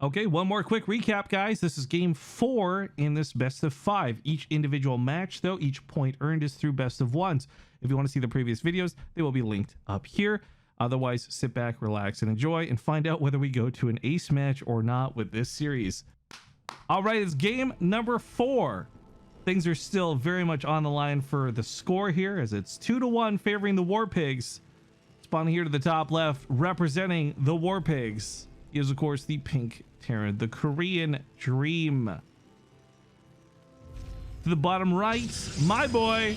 Okay, one more quick recap, guys. This is game 4 in this best of 5. Each individual match, though, each point earned is through best of 1s. If you want to see the previous videos, they will be linked up here. Otherwise, sit back, relax, and enjoy, and find out whether we go to an ace match or not with this series. All right, it's game number 4. Things are still very much on the line for the score here, as it's 2-1 favoring the Warpigs. Spawning here to the top left, representing the Warpigs, is of course the pink Terran, the Korean Dream. To the bottom right, my boy,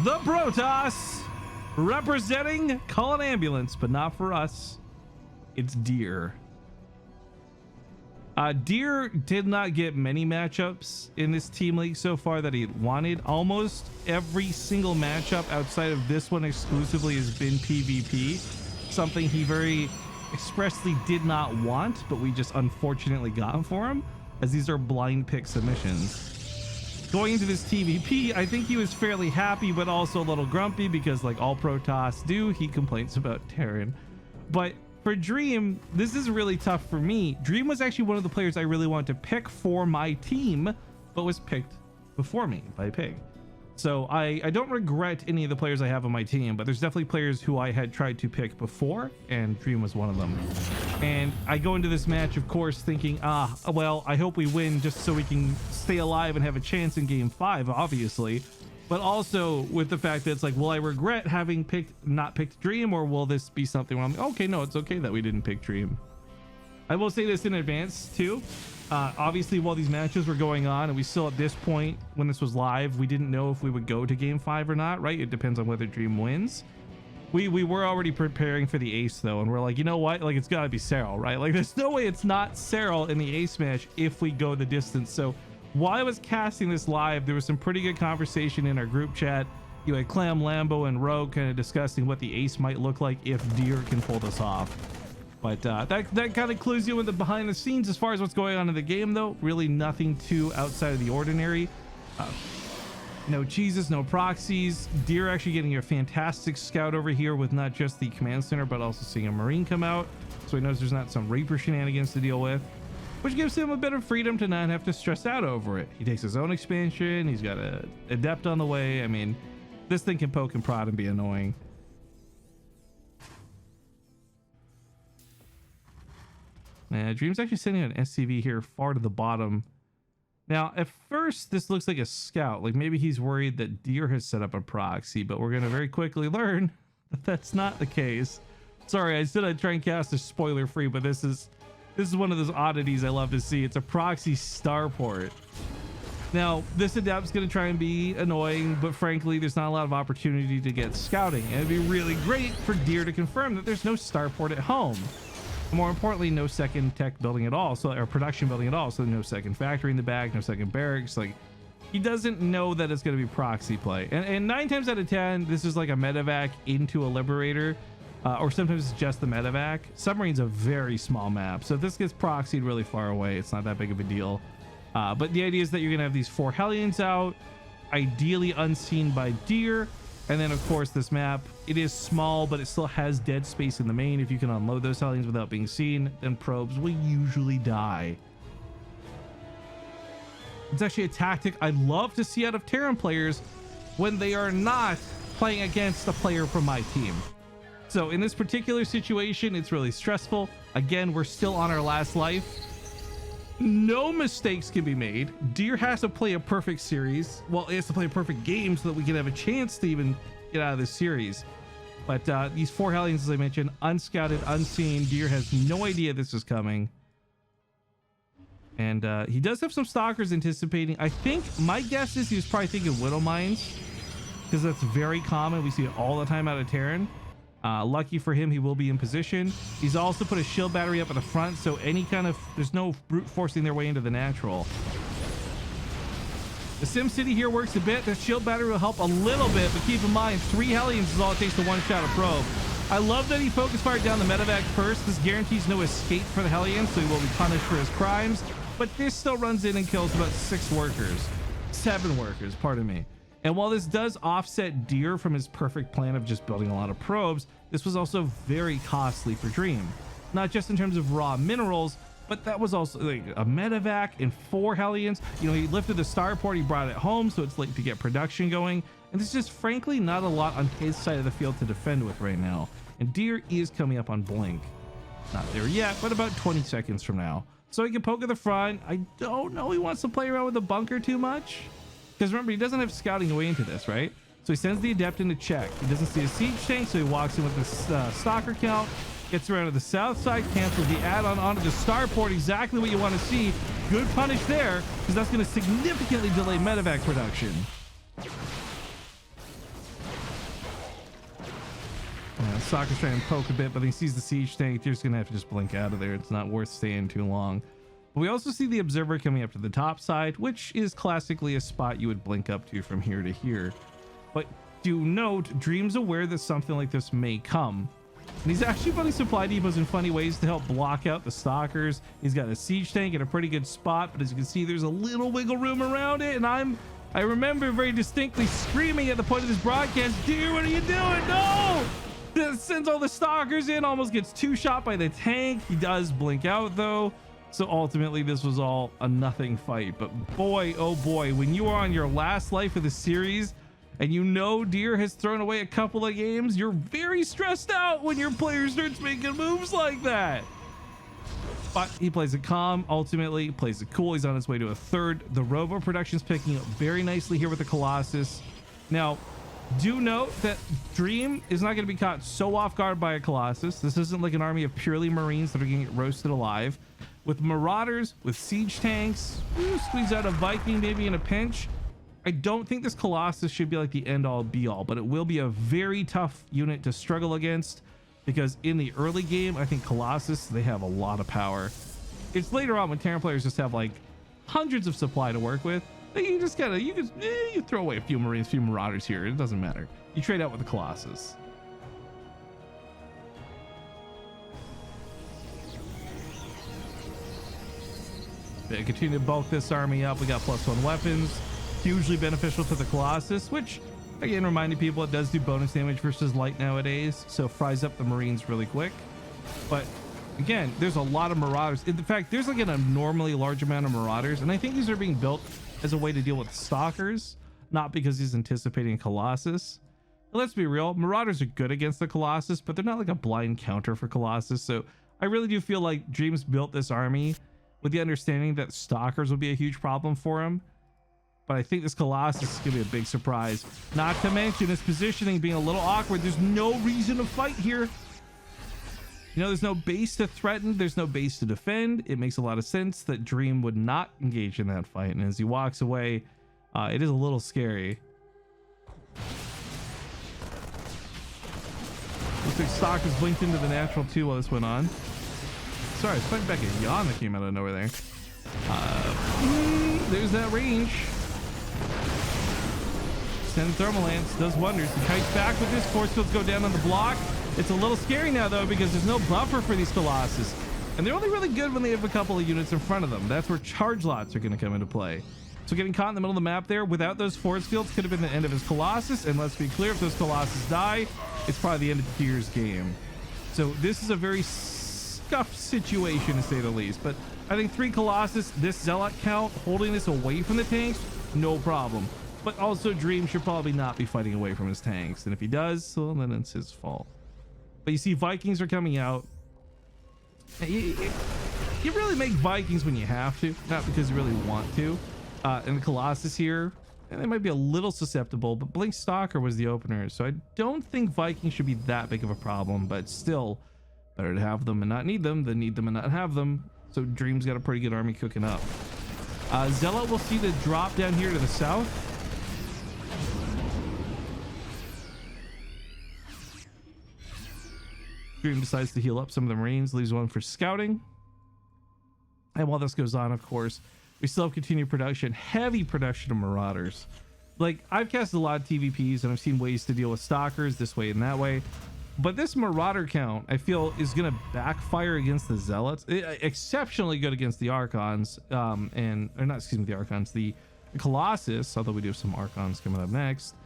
the Protoss, representing Call an Ambulance, but not for us. It's Dear. Dear did not get many matchups in this team league so far that he wanted. Almost every single matchup outside of this one exclusively has been PvP, something he very expressly did not want, but we just unfortunately got for him, as these are blind pick submissions. Going into this TVP, I think he was fairly happy, but also a little grumpy because, like all Protoss do, he complains about Terran. But for Dream, this is really tough for me. Dream was actually one of the players I really wanted to pick for my team, but was picked before me by Pig. So I don't regret any of the players I have on my team, but there's definitely players who I had tried to pick before, and Dream was one of them. And I go into this match, of course, thinking, well, I hope we win just so we can stay alive and have a chance in game 5, obviously. But also with the fact that it's like, will I regret having not picked Dream, or will this be something where I'm like, okay, no, it's okay that we didn't pick Dream. I will say this in advance too. Obviously, while these matches were going on, and we still at this point when this was live, we didn't know if we would go to game 5 or not, right? It depends on whether Dream wins. We were already preparing for the ace though, and we're like, you know what, like it's got to be Serral, right? Like there's no way it's not Serral in the ace match if we go the distance. So while I was casting this live, there was some pretty good conversation in our group chat. You had Clem, Lambo, and Rogue kind of discussing what the ace might look like if Dear can pull this off. But that kind of clues you in the behind the scenes as far as what's going on in the game, though. Really nothing too outside of the ordinary. No cheeses, no proxies. Dear actually getting a fantastic scout over here with not just the command center, but also seeing a Marine come out. So he knows there's not some Reaper shenanigans to deal with, which gives him a bit of freedom to not have to stress out over it. He takes his own expansion. He's got a Adept on the way. I mean, this thing can poke and prod and be annoying. Dream's actually sending an SCV here far to the bottom. Now, at first, this looks like a scout. Like maybe he's worried that Dear has set up a proxy, but we're going to very quickly learn that that's not the case. Sorry, I said I'd try and cast a spoiler free, but this is one of those oddities I love to see. It's a proxy starport. Now, this Adept's going to try and be annoying, but frankly, there's not a lot of opportunity to get scouting. And it'd be really great for Dear to confirm that there's no starport at home. More importantly, no second tech building at all, or production building at all. So no second factory in the back, no second barracks. Like, he doesn't know that it's going to be proxy play. And 9 times out of 10, this is like a medevac into a liberator, or sometimes it's just the medevac. Submarine's a very small map, so if this gets proxied really far away, it's not that big of a deal. But the idea is that you're going to have these 4 Hellions out, ideally unseen by Dear. And then, of course, this map, it is small, but it still has dead space in the main. If you can unload those Hellions without being seen, then probes will usually die. It's actually a tactic I love to see out of Terran players when they are not playing against a player from my team. So in this particular situation, it's really stressful. Again, we're still on our last life. No mistakes can be made. Dear has to play a perfect series. Well, he has to play a perfect game so that we can have a chance to even get out of this series. But these 4 Hellions, as I mentioned, unscouted, unseen. Dear has no idea this is coming. And he does have some stalkers anticipating. I think, my guess is he was probably thinking Widow Mines, because that's very common. We see it all the time out of Terran. Lucky for him, he will be in position. He's also put a shield battery up at the front, so any kind of, there's no brute forcing their way into the natural. The Sim City here works a bit. The shield battery will help a little bit, but keep in mind, 3 Hellions is all it takes to one-shot a probe. I love that he focus fired down the medevac first. This guarantees no escape for the Hellions, so he will be punished for his crimes. But this still runs in and kills about 7 workers, pardon me. And while this does offset Dear from his perfect plan of just building a lot of probes, this was also very costly for Dream. Not just in terms of raw minerals, but that was also like a medevac and 4 Hellions. You know, he lifted the starport, he brought it home, so it's late to get production going. And there's just frankly not a lot on his side of the field to defend with right now. And Dear is coming up on blink. Not there yet, but about 20 seconds from now. So he can poke at the front. I don't know he wants to play around with the bunker too much. Because remember, he doesn't have scouting away into this, right? So he sends the adept in to check. He doesn't see a siege tank, so he walks in with the stalker count. Gets around to the south side, cancels the add-on onto the starport. Exactly what you want to see. Good punish there, because that's going to significantly delay medevac production. Yeah, Soccer's trying to poke a bit, but he sees the siege tank. You're just going to have to just blink out of there. It's not worth staying too long. But we also see the observer coming up to the top side, which is classically a spot you would blink up to from here to here. But do note, Dream's aware that something like this may come. And he's actually putting supply depots in funny ways to help block out the stalkers. He's got a siege tank in a pretty good spot, but as you can see, there's a little wiggle room around it. And I remember very distinctly screaming at the point of this broadcast, "Dear, what are you doing? No!" That sends all the stalkers in, almost gets 2-shot by the tank. He does blink out though. So ultimately this was all a nothing fight. But boy, oh boy, when you are on your last life of the series, and you know Dear has thrown away a couple of games, you're very stressed out when your player starts making moves like that. But he plays it calm, ultimately plays it cool. He's on his way to a third. The robo production's picking up very nicely here with the Colossus. Now, do note that Dream is not going to be caught so off guard by a Colossus. This isn't like an army of purely Marines that are going to get roasted alive. With Marauders, with siege tanks, squeeze out a Viking maybe in a pinch. I don't think this Colossus should be like the end all be all, but it will be a very tough unit to struggle against, because in the early game, I think Colossus, they have a lot of power. It's later on when Terran players just have like hundreds of supply to work with. You just gotta, you throw away a few Marines, a few Marauders here. It doesn't matter. You trade out with the Colossus. They continue to bulk this army up. We got +1 weapons. Hugely beneficial to the Colossus, which again, reminding people it does do bonus damage versus light nowadays, so fries up the Marines really quick. But again, there's a lot of Marauders. In fact, there's like an abnormally large amount of Marauders, and I think these are being built as a way to deal with stalkers, not because he's anticipating Colossus. But let's be real, Marauders are good against the Colossus, but they're not like a blind counter for Colossus. So I really do feel like Dreams built this army with the understanding that stalkers would be a huge problem for him. But I think this Colossus is going to be a big surprise. Not to mention his positioning being a little awkward. There's no reason to fight here. You know, there's no base to threaten. There's no base to defend. It makes a lot of sense that Dream would not engage in that fight. And as he walks away, it is a little scary. Looks like Stalkers blinked into the natural too while this went on. Sorry, I was fighting back a yawn that came out of nowhere there. There's that range. Send Thermal Lance does wonders. He kites back with this. Force fields go down on the block. It's a little scary now though, because there's no buffer for these Colossus, and they're only really good when they have a couple of units in front of them. That's where charge lots are going to come into play. So getting caught in the middle of the map there without those force fields could have been the end of his Colossus. And let's be clear, if those Colossus die, it's probably the end of Dear's game. So this is a very scuffed situation to say the least. But I think 3 Colossus, this Zealot count, holding this away from the tanks, no problem. But also Dream should probably not be fighting away from his tanks. And if he does, well, then it's his fault. But you see Vikings are coming out. You really make Vikings when you have to, not because you really want to. And the Colossus here, and they might be a little susceptible, but Blink Stalker was the opener. So I don't think Vikings should be that big of a problem, but still better to have them and not need them than need them and not have them. So Dream's got a pretty good army cooking up. Zealot will see the drop down here to the south. Dream decides to heal up some of the Marines, leaves one for scouting. And while this goes on, of course, we still have continued production, heavy production of Marauders. Like, I've cast a lot of TVPs and I've seen ways to deal with Stalkers this way and that way. But this Marauder count, I feel, is going to backfire against the Zealots. Exceptionally good against the Archons, the Archons, the Colossus, although we do have some Archons coming up next.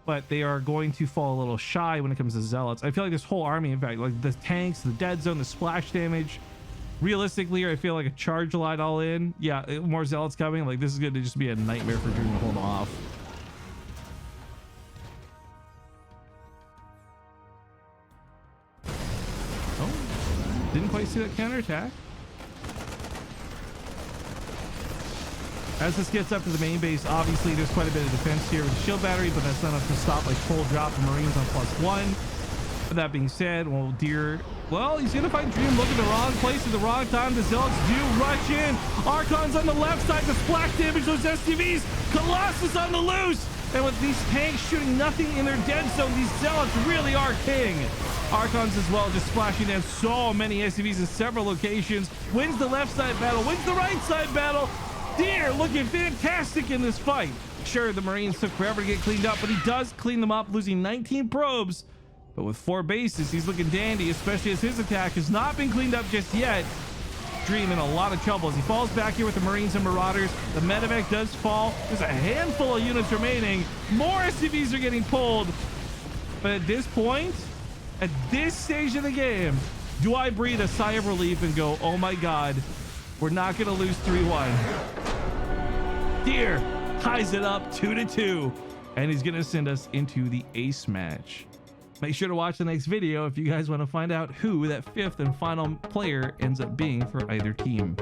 But they are going to fall a little shy when it comes to Zealots. I feel like this whole army, in fact, like the tanks, the dead zone, the splash damage, Realistically, I feel like a charge line all in. Yeah, more zealots coming. Like, this is going to just be a nightmare for Dream to hold off. Oh, didn't quite see that counterattack. As this gets up to the main base, obviously there's quite a bit of defense here with the shield battery, but that's not enough to stop like full drop the Marines on +1. But that being said, well, Dear, well, he's gonna find Dream looking the wrong place at the wrong time. The Zealots do rush in. Archon's on the left side to splash damage those STVs. Colossus on the loose. And with these tanks shooting nothing in their dead zone, these Zealots really are king. Archons as well, just splashing down so many STVs in several locations. Wins the left side battle, wins the right side battle. Dear looking fantastic in this fight. Sure, the Marines took forever to get cleaned up, but he does clean them up, losing 19 probes. But with 4 bases, he's looking dandy, especially as his attack has not been cleaned up just yet. Dream in a lot of trouble as he falls back here with the Marines and Marauders. The medevac does fall. There's a handful of units remaining. More SCVs are getting pulled. But at this point, at this stage of the game, do I breathe a sigh of relief and go, oh my God, we're not going to lose 3-1. Dear ties it up 2-2, and he's going to send us into the ace match. Make sure to watch the next video if you guys want to find out who that 5th and final player ends up being for either team.